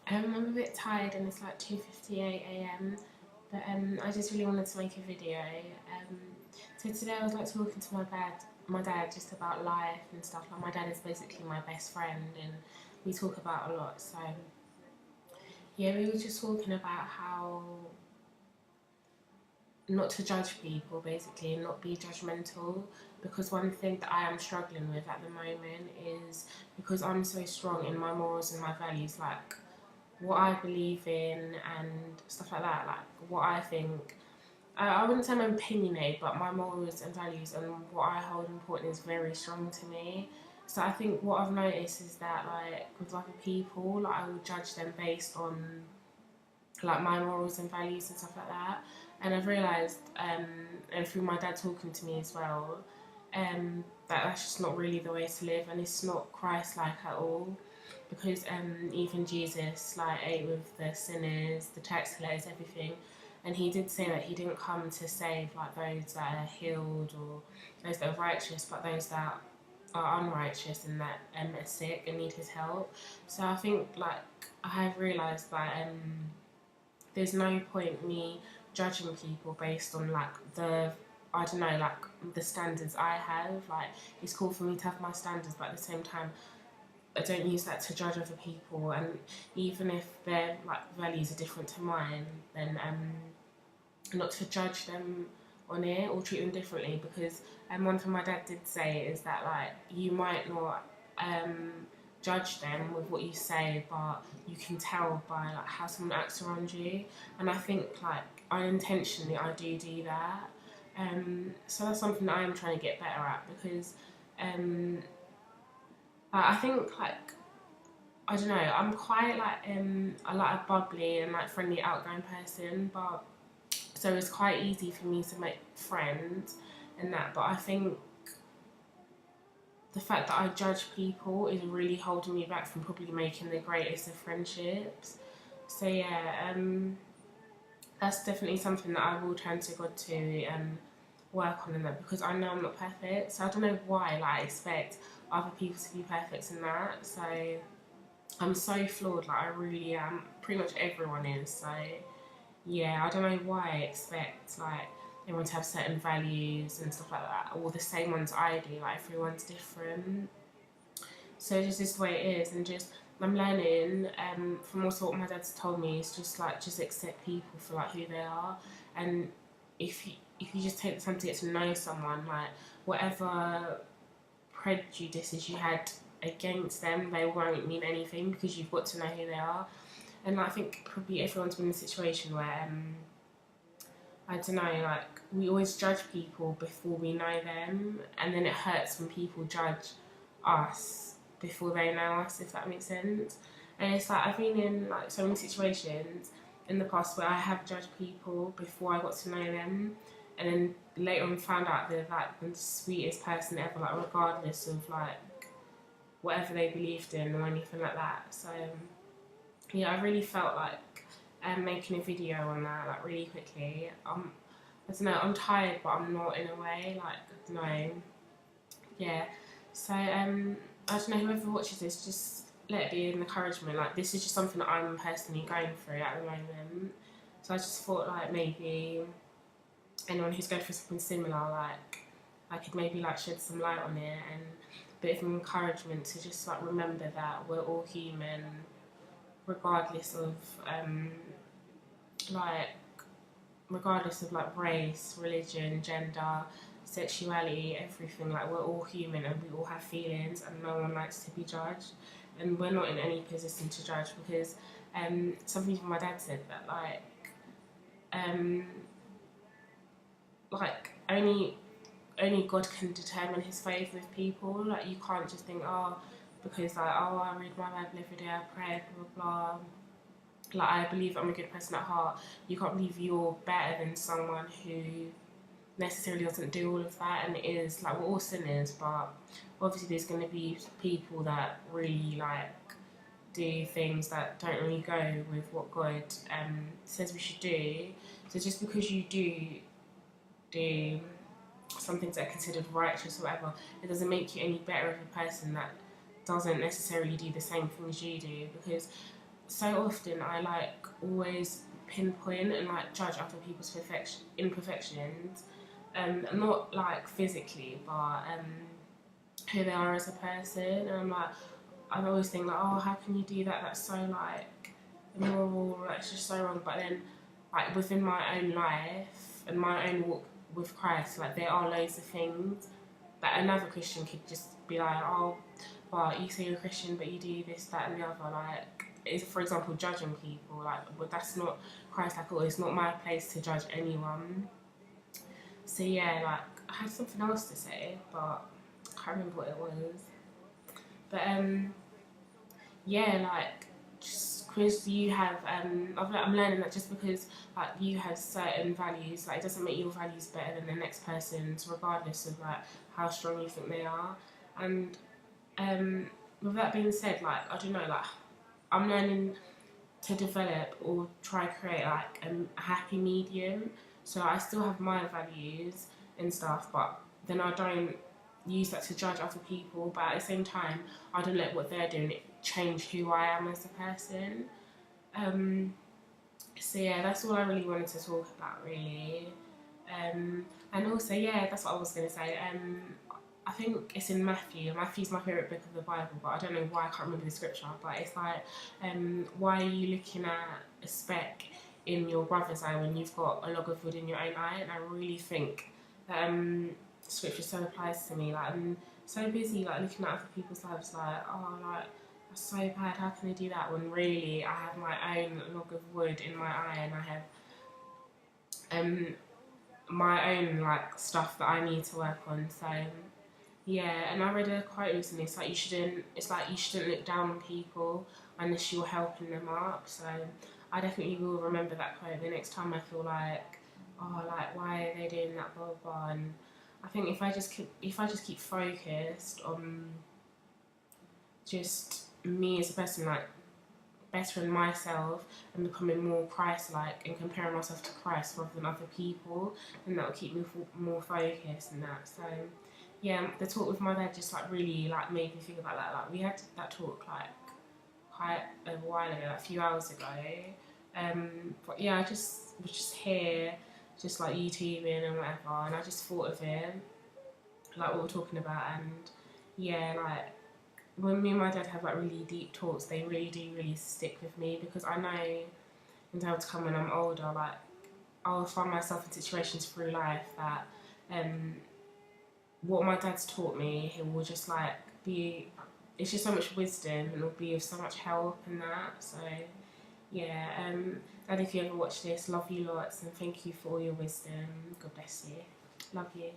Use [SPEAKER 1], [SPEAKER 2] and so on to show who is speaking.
[SPEAKER 1] I'm a bit tired and it's like 2:58 a.m. But I just really wanted to make a video. So today I was like talking to my dad just about life and stuff. Like my dad is basically my best friend and we talk about a lot. So yeah, we were just talking about how not to judge people basically and not be judgmental, because one thing that I am struggling with at the moment is because I'm so strong in my morals and my values, like what I believe in and stuff like that, like what I think. I wouldn't say I'm opinionated, but my morals and values and what I hold important is very strong to me. So I think what I've noticed is that like with other people, like I will judge them based on like my morals and values and stuff like that. And I've realised, and through my dad talking to me as well, that that's just not really the way to live, and it's not Christ-like at all. Because even Jesus like ate with the sinners, the tax collectors, everything, and he did say that he didn't come to save like those that are healed or those that are righteous, but those that are unrighteous and that are sick and need his help. So I think like I have realised that there's no point me judging people based on like the, I don't know, like the standards I have. Like it's cool for me to have my standards, but at the same time I don't use that to judge other people. And even if their like values are different to mine, then not to judge them on it or treat them differently. Because one thing my dad did say is that like you might not judge them with what you say, but you can tell by like how someone acts around you. And I think like unintentionally I do that. So that's something that I am trying to get better at, because um, I think like I don't know, I'm quite like I like a bubbly and like friendly, outgoing person, but so it's quite easy for me to make friends and that. But I think the fact that I judge people is really holding me back from probably making the greatest of friendships. So yeah, that's definitely something that I will turn to God to work on in that, because I know I'm not perfect. So I don't know why like I expect other people to be perfect in that. So I'm so flawed, like I really am. Pretty much everyone is. So yeah, I don't know why I expect like everyone to have certain values and stuff like that, or the same ones I do. Like everyone's different. So it's just the way it is, and just I'm learning from also what my dad's told me is just like just accept people for like who they are, and if you just take the time to get to know someone, like whatever prejudices you had against them, they won't mean anything because you've got to know who they are. And I think probably everyone's been in a situation where I don't know, like we always judge people before we know them, and then it hurts when people judge us before they know us, if that makes sense. And it's like I've been in like so many situations in the past where I have judged people before I got to know them, and then later on found out they're like the sweetest person ever, like regardless of like whatever they believed in or anything like that. So yeah, I really felt like making a video on that like really quickly. I don't know, I'm tired, but I'm not in a way. Like I don't know, yeah. So I don't know. Whoever watches this, just let it be an encouragement. Like this is just something that I'm personally going through at the moment. So I just thought like maybe anyone who's going through something similar, like I could maybe like shed some light on it and a bit of encouragement to just like remember that we're all human, regardless of like regardless of like race, religion, gender, sexuality, everything. Like we're all human and we all have feelings, and no one likes to be judged. And we're not in any position to judge, because something from my dad said that um, like only God can determine His favour with people. Like you can't just think, oh, because like oh I read my Bible every day, I pray, blah blah blah. Like I believe I'm a good person at heart. You can't believe you're better than someone who necessarily doesn't do all of that, and it is like we're all sinners, but obviously there's going to be people that really like do things that don't really go with what God says we should do. So just because you do some things that are considered righteous or whatever, it doesn't make you any better of a person that doesn't necessarily do the same things you do. Because so often I like always pinpoint and like judge other people's imperfections, not like physically, but who they are as a person. And I'm like, I always think like, oh, how can you do that? That's so like immoral. That's just so wrong. But then, like within my own life and my own walk with Christ, like there are loads of things that another Christian could just be like, oh, well, you say you're a Christian, but you do this, that, and the other. Like, is for example, judging people. Like, but that's not Christ. Like, oh, it's not my place to judge anyone. So yeah, like I had something else to say, but I can't remember what it was. But yeah, like just because you have I'm learning that just because like you have certain values, like it doesn't make your values better than the next person's, regardless of like how strong you think they are. And with that being said, like I don't know, like I'm learning to develop or try to create like a happy medium. So I still have my values and stuff, but then I don't use that to judge other people. But at the same time, I don't let what they're doing change who I am as a person. Um, so yeah, that's all I really wanted to talk about, really. And also, yeah, that's what I was going to say. I think it's in Matthew. Matthew's my favourite book of the Bible, but I don't know why I can't remember the scripture. But it's like, why are you looking at a speck in your brother's eye when you've got a log of wood in your own eye? And I really think that scripture so applies to me. Like I'm so busy like looking at other people's lives, like oh like that's so bad. How can they do that? When really I have my own log of wood in my eye, and I have um my own like stuff that I need to work on. So yeah, and I read a quote recently. It's like you shouldn't. It's like you shouldn't look down on people unless you're helping them up. So I definitely will remember that quote the next time I feel like, oh, like why are they doing that, blah blah. Blah. And I think if I just keep focused on just me as a person, like bettering myself and becoming more Christ-like and comparing myself to Christ rather than other people, and that will keep me more focused and that. So yeah, the talk with my dad just like really like made me think about that. Like we had that talk like quite a while ago, like a few hours ago. But yeah, I just was just here, just like YouTubing and whatever, and I just thought of it, like what we're talking about, and yeah, like when me and my dad have like really deep talks, they really do really stick with me because I know in time to come when I'm older, like I'll find myself in situations through life that um, what my dad's taught me, he will just like be. It's just so much wisdom and it'll be of so much help and that. So yeah, Dad, if you ever watch this, love you lots and thank you for all your wisdom. God bless you. Love you.